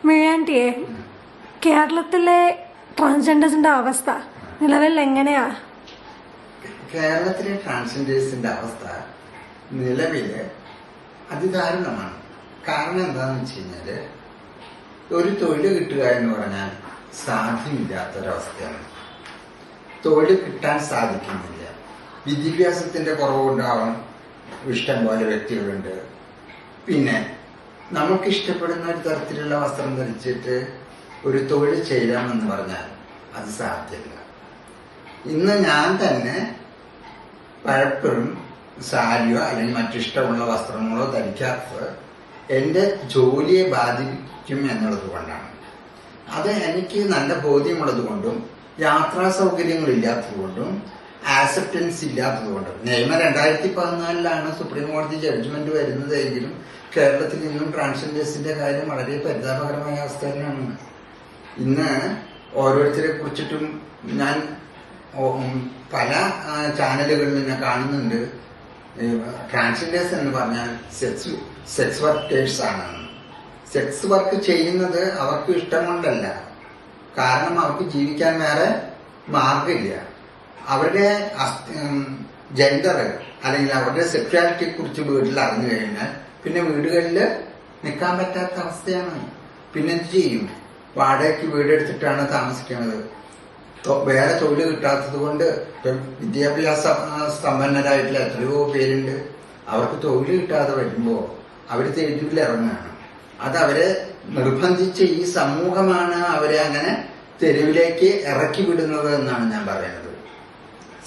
മിഴാണ്ടിയെ കേരളത്തിലെ ട്രാൻസ്ജെൻഡേഴ്സിന്റെ അവസ്ഥ നിലവിൽ എങ്ങനെയാ? കേരളത്തിലെ ട്രാൻസ്ജെൻഡേഴ്സിന്റെ അവസ്ഥ നിലവില് അതിദാരുണമാണ്. കാരണം എന്താണെന്ന് വെച്ച് കഴിഞ്ഞാല് ഒരു തൊഴിൽ കിട്ടുക എന്ന് പറഞ്ഞാൽ സാധ്യമില്ലാത്തൊരവസ്ഥയാണ്. തൊഴിൽ കിട്ടാൻ സാധിക്കുന്നില്ല. വിദ്യാഭ്യാസത്തിന്റെ കുറവുണ്ടാവാം, ഇഷ്ടം പോലെ വ്യക്തികളുണ്ട്. പിന്നെ നമുക്ക് ഇഷ്ടപ്പെടുന്ന ഒരു തരത്തിലുള്ള വസ്ത്രം ധരിച്ചിട്ട് ഒരു തൊഴിൽ ചെയ്യാമെന്ന് പറഞ്ഞാൽ അത് സാധ്യമല്ല. ഇന്ന് ഞാൻ തന്നെ പലപ്പോഴും സാരിയോ അല്ലെങ്കിൽ മറ്റിഷ്ടമുള്ള വസ്ത്രങ്ങളോ ധരിക്കാത്തത് എൻ്റെ ജോലിയെ ബാധിക്കും എന്നുള്ളത് കൊണ്ടാണ്. അത് എനിക്ക് നല്ല ബോധ്യമുള്ളത് കൊണ്ടും യാത്രാ സൗകര്യങ്ങളില്ലാത്തത് കൊണ്ടും ആക്സെപ്റ്റൻസ് ഇല്ലാത്തത് കൊണ്ടും. നിയമം 2014 സുപ്രീം കോടതി ജഡ്ജ്മെന്റ് വരുന്നത് എങ്കിലും കേരളത്തിൽ ഇന്നും ട്രാൻസ്ജെൻഡേഴ്സിന്റെ കാര്യം വളരെ പരിതാപകരമായ അവസ്ഥ തന്നെയാണ്. ഇന്ന് ഓരോരുത്തരെ കുറിച്ചിട്ടും ഞാൻ പല ചാനലുകളിൽ ഞാൻ കാണുന്നുണ്ട്. ട്രാൻസ്ജെൻഡേഴ്സ് എന്ന് പറഞ്ഞാൽ സെക്സ് വർക്കേഴ്സ് ആണ്. സെക്സ് വർക്ക് ചെയ്യുന്നത് അവർക്ക് ഇഷ്ടം കൊണ്ടല്ല, കാരണം അവർക്ക് ജീവിക്കാൻ വേറെ മാർഗമില്ല. അവരുടെ ജെൻഡർ അല്ലെങ്കിൽ അവരുടെ സെക്ഷ്വാലിറ്റിയെ കുറിച്ച് വീട്ടിൽ അറിഞ്ഞു കഴിഞ്ഞാൽ പിന്നെ വീടുകളിൽ നിൽക്കാൻ പറ്റാത്ത അവസ്ഥയാണ്. പിന്നെ എന്ത് ചെയ്യും? വാടകയ്ക്ക് വീടെടുത്തിട്ടാണ് താമസിക്കുന്നത്. വേറെ തൊഴിൽ കിട്ടാത്തത് കൊണ്ട് വിദ്യാഭ്യാസ സമ്പന്നരായിട്ടുള്ള എത്രയോ പേരുണ്ട്. അവർക്ക് തൊഴിൽ കിട്ടാതെ വരുമ്പോൾ അവർ തെരുവിൽ ഇറങ്ങുകയാണ്. അത് അവരെ നിർബന്ധിച്ച് ഈ സമൂഹമാണ് അവരെ അങ്ങനെ തെരുവിലേക്ക് ഇറക്കി വിടുന്നത് എന്നാണ് ഞാൻ പറയുന്നത്.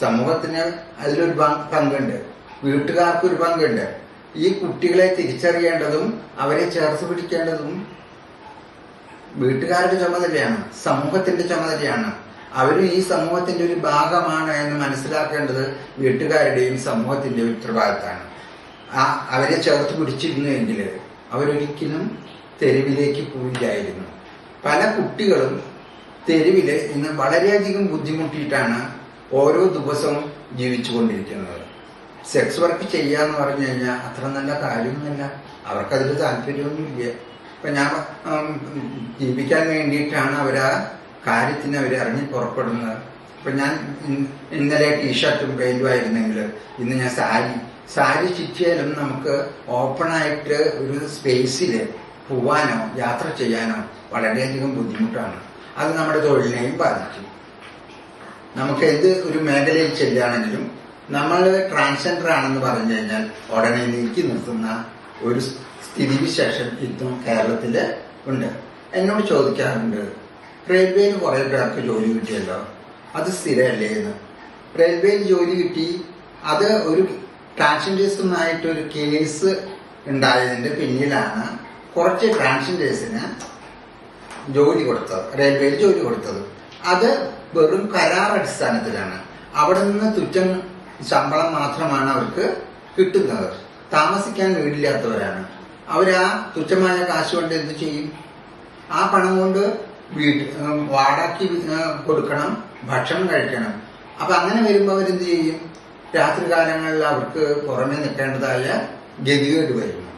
സമൂഹത്തിന് അതിലൊരു പങ്കുണ്ട്, വീട്ടുകാർക്കൊരു പങ്കുണ്ട്. ഈ കുട്ടികളെ തിരിച്ചറിയേണ്ടതും അവരെ ചേർത്ത് പിടിക്കേണ്ടതും വീട്ടുകാരുടെ ചുമതലയാണ്, സമൂഹത്തിന്റെ ചുമതലയാണ്. അവരും ഈ സമൂഹത്തിന്റെ ഒരു ഭാഗമാണ് എന്ന് മനസ്സിലാക്കേണ്ടത് വീട്ടുകാരുടെയും സമൂഹത്തിന്റെയും ഉത്തരവാദിത്തമാണ്. അവരെ ചേർത്ത് പിടിച്ചിരുന്നുവെങ്കിൽ അവരൊരിക്കലും തെരുവിലേക്ക് പോയില്ലായിരുന്നു. പല കുട്ടികളും തെരുവില് ഇന്ന് വളരെയധികം ബുദ്ധിമുട്ടിയിട്ടാണ് ഓരോ ദിവസവും ജീവിച്ചുകൊണ്ടിരിക്കുന്നത്. സെക്സ് വർക്ക് ചെയ്യാന്ന് പറഞ്ഞു കഴിഞ്ഞാൽ അത്ര നല്ല കാര്യമൊന്നുമല്ല. അവർക്കതിൽ താല്പര്യമൊന്നുമില്ല. ഇപ്പൊ ഞാൻ ജീവിക്കാൻ വേണ്ടിയിട്ടാണ് അവരാ കാര്യത്തിന് അവർ ഇറങ്ങി പുറപ്പെടുന്നത്. ഇപ്പൊ ഞാൻ ഇന്നലെ ടീഷർട്ടും പെയിന്റും ആയിരുന്നെങ്കിൽ ഇന്ന് ഞാൻ സാരി ചുറ്റിയാലും നമുക്ക് ഓപ്പണായിട്ട് ഒരു സ്പേസിൽ പോവാനോ യാത്ര ചെയ്യാനോ വളരെയധികം ബുദ്ധിമുട്ടാണ്. അത് നമ്മുടെ തൊഴിലിനെയും ബാധിക്കും. നമുക്ക് എന്ത് ഒരു മേഖലയിൽ ചെല്ലുകയാണെങ്കിലും നമ്മൾ ട്രാൻസ്ജെൻഡർ ആണെന്ന് പറഞ്ഞു കഴിഞ്ഞാൽ ഉടനെ നീക്കി നിർത്തുന്ന ഒരു സ്ഥിതിവിശേഷം ഇന്നും കേരളത്തില് ഉണ്ട്. എന്നോട് ചോദിക്കാറുണ്ട്, റെയിൽവേയിൽ കുറെ പേർക്ക് ജോലി കിട്ടിയല്ലോ, അത് സ്ഥിരമല്ലേ എന്ന്. റെയിൽവേയിൽ ജോലി കിട്ടി, അത് ഒരു ട്രാൻസ്ജെൻഡേഴ്സുമായിട്ടൊരു കേസ് ഉണ്ടായതിന്റെ പിന്നിലാണ് കുറച്ച് ട്രാൻസ്ജെൻഡേഴ്സിന് ജോലി കൊടുത്തത്, റെയിൽവേയിൽ ജോലി കൊടുത്തത്. അത് വെറും കരാർ അടിസ്ഥാനത്തിലാണ്. അവിടെ നിന്ന് തുച്ഛം ശമ്പളം മാത്രമാണ് അവർക്ക് കിട്ടുന്നത്. താമസിക്കാൻ വീടില്ലാത്തവരാണ്. അവരാ തുച്ഛമായ കാശ് കൊണ്ട് എന്ത് ചെയ്യും? ആ പണം കൊണ്ട് വാടകയ്ക്ക് കൊടുക്കണം, ഭക്ഷണം കഴിക്കണം. അപ്പൊ അങ്ങനെ വരുമ്പോൾ അവരെന്ത് ചെയ്യും? രാത്രി കാലങ്ങളിൽ അവർക്ക് പുറമെ നിൽക്കേണ്ടതായ ഗതികേട് വരുന്നു.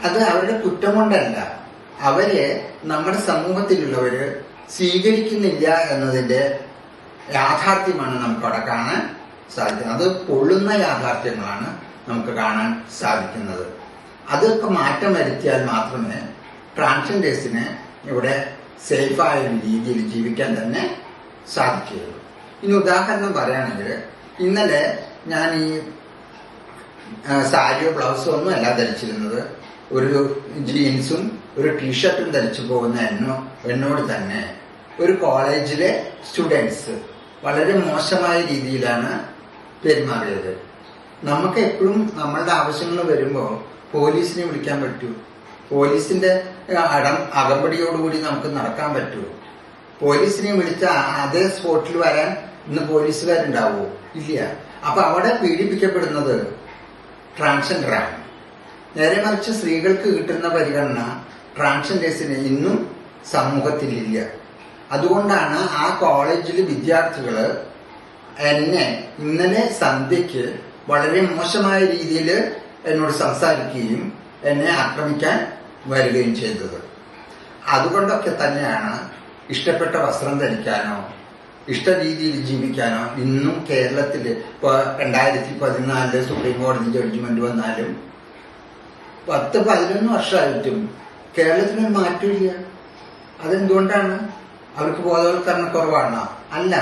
അത് അവരുടെ കുറ്റം കൊണ്ടല്ല, അവരെ നമ്മുടെ സമൂഹത്തിലുള്ളവര് സ്വീകരിക്കുന്നില്ല എന്നതിന്റെ യാഥാർത്ഥ്യമാണ് നമുക്ക് അവിടെ കാണാൻ സാധിക്കുന്നത്. അത് പൊള്ളുന്ന യാഥാർത്ഥ്യങ്ങളാണ് നമുക്ക് കാണാൻ സാധിക്കുന്നത്. അതൊക്കെ മാറ്റം വരുത്തിയാൽ മാത്രമേ ട്രാൻസ്ജെൻഡേഴ്സിന് ഇവിടെ സേഫായ രീതിയിൽ ജീവിക്കാൻ തന്നെ സാധിക്കുകയുള്ളൂ. ഇനി ഉദാഹരണം പറയുകയാണെങ്കിൽ, ഇന്നലെ ഞാൻ ഈ സാരിയോ ബ്ലൗസോ ഒന്നും അല്ല ധരിച്ചിരുന്നത്. ഒരു ജീൻസും ഒരു ടീഷർട്ടും ധരിച്ചു പോകുന്ന എന്നോട് തന്നെ ഒരു കോളേജിലെ സ്റ്റുഡൻസ് വളരെ മോശമായ രീതിയിലാണ് പെരുമാറിയത്. നമുക്ക് എപ്പോഴും നമ്മളുടെ ആവശ്യങ്ങൾ വരുമ്പോൾ പോലീസിനെ വിളിക്കാൻ പറ്റൂ? പോലീസിന്റെ അകമ്പടിയോടുകൂടി നമുക്ക് നടക്കാൻ പറ്റുമോ? പോലീസിനെ വിളിച്ച അതേ സ്പോട്ടിൽ വരാൻ ഇന്ന് പോലീസുകാരുണ്ടാവുമോ? ഇല്ല. അപ്പൊ അവിടെ പീഡിപ്പിക്കപ്പെടുന്നത് ട്രാൻസ്ജെൻഡറാണ്. നേരെ മറിച്ച് സ്ത്രീകൾക്ക് കിട്ടുന്ന പരിഗണന ട്രാൻസ്ജെൻഡേഴ്സിന് ഇന്നും സമൂഹത്തിലില്ല. അതുകൊണ്ടാണ് ആ കോളേജിലെ വിദ്യാർത്ഥികള് എന്നെ ഇന്നലെ സന്ധ്യയ്ക്ക് വളരെ മോശമായ രീതിയിൽ എന്നോട് സംസാരിക്കുകയും എന്നെ ആക്രമിക്കാൻ വരികയും ചെയ്തത്. അതുകൊണ്ടൊക്കെ തന്നെയാണ് ഇഷ്ടപ്പെട്ട വസ്ത്രം ധരിക്കാനോ ഇഷ്ട രീതിയിൽ ജീവിക്കാനോ ഇന്നും കേരളത്തിൽ ഇപ്പൊ 2014 സുപ്രീം കോടതി ജഡ്ജ്മെന്റ് വന്നാലും 10-11 വർഷമായിട്ടും കേരളത്തിനൊരു മാറ്റമില്ല. അതെന്തുകൊണ്ടാണ്? അവർക്ക് ബോധവൽക്കരണ കുറവാണോ? അല്ല.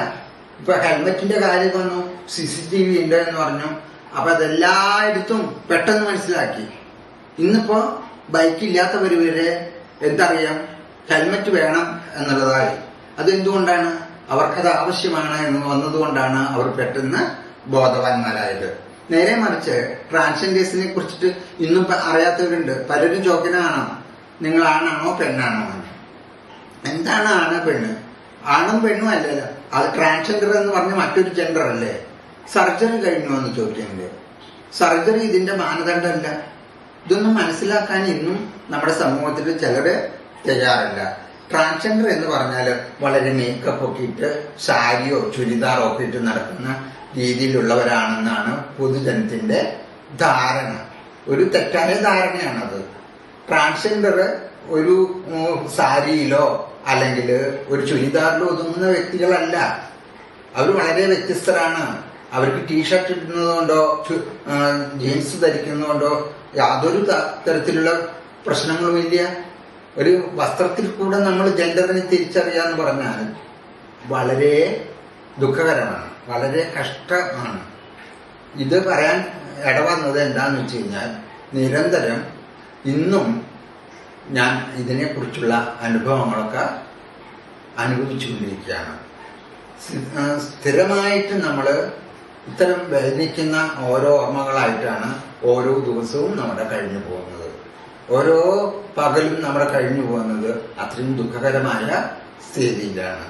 ഇപ്പൊ ഹെൽമെറ്റിന്റെ കാര്യം വന്നു, CCTV ഉണ്ട് എന്ന് പറഞ്ഞു. അപ്പൊ അതെല്ലായിടത്തും പെട്ടെന്ന് മനസ്സിലാക്കി. ഇന്നിപ്പോ ബൈക്കില്ലാത്തവർ വരെ എന്തറിയാം, ഹെൽമെറ്റ് വേണം എന്നുള്ളതായി. അതെന്തുകൊണ്ടാണ്? അവർക്കത് ആവശ്യമാണ് എന്ന് വന്നതുകൊണ്ടാണ് അവർ പെട്ടെന്ന് ബോധവാന്മാരായത്. നേരെ മറിച്ച് ട്രാൻസ്ജെൻഡേഴ്സിനെ കുറിച്ചിട്ട് ഇന്നും അറിയാത്തവരുണ്ട്. പലരും ചോദ്യനാണോ, നിങ്ങൾ ആണാണോ പെണ്ണാണോ എന്ന്. എന്താണ് ആണ് പെണ്ണ്? ആണും പെണ്ണും അല്ലല്ലോ. അത് ട്രാൻസ്ജെൻഡർ എന്ന് പറഞ്ഞ മറ്റൊരു ജെൻഡർ അല്ലേ? സർജറി കഴിഞ്ഞു എന്ന് ചോദിക്കുന്നുണ്ട്. സർജറി ഇതിന്റെ മാനദണ്ഡമല്ല. ഇതൊന്നും മനസ്സിലാക്കാൻ ഇന്നും നമ്മുടെ സമൂഹത്തിൽ ചിലര് തയ്യാറില്ല. ട്രാൻസ്ജെൻഡർ എന്ന് പറഞ്ഞാൽ വളരെ മേക്കപ്പ് ഒക്കെ ഇട്ട് സാരിയോ ചുരിദാറോ ഒക്കെ ഇട്ട് നടക്കുന്ന രീതിയിലുള്ളവരാണെന്നാണ് പൊതുജനത്തിന്റെ ധാരണ. ഒരു തെറ്റായ ധാരണയാണത്. ട്രാൻസ്ജെൻഡർ ഒരു സാരിയിലോ അല്ലെങ്കിൽ ഒരു ചുരിദാറിലോ ഒതുങ്ങുന്ന വ്യക്തികളല്ല. അവർ വളരെ വ്യത്യസ്തരാണ്. അവർക്ക് ടീഷർട്ട് ഇടുന്നതുകൊണ്ടോ ജീൻസ് ധരിക്കുന്നതുകൊണ്ടോ യാതൊരു തരത്തിലുള്ള പ്രശ്നങ്ങളുമില്ല. ഒരു വസ്ത്രത്തിൽ കൂടെ നമ്മൾ ജെൻഡറിനെ തിരിച്ചറിയാന്ന് പറഞ്ഞാൽ വളരെ ദുഃഖകരമാണ്, വളരെ കഷ്ടമാണ്. ഇത് പറയാൻ ഇടവന്നത് എന്താന്ന് വെച്ച് കഴിഞ്ഞാൽ, നിരന്തരം ഇന്നും ഞാൻ ഇതിനെക്കുറിച്ചുള്ള അനുഭവങ്ങളൊക്കെ അനുഭവിച്ചുകൊണ്ടിരിക്കുകയാണ്. സ്ഥിരമായിട്ട് നമ്മൾ ഇത്തരം വേദനിക്കുന്ന ഓരോ ഓർമ്മകളായിട്ടാണ് ഓരോ ദിവസവും നമ്മുടെ കഴിഞ്ഞു പോകുന്നത്. ഓരോ പകലും നമ്മുടെ കഴിഞ്ഞു പോകുന്നത് അത്രയും ദുഃഖകരമായ സ്ഥിതിയിലാണ്.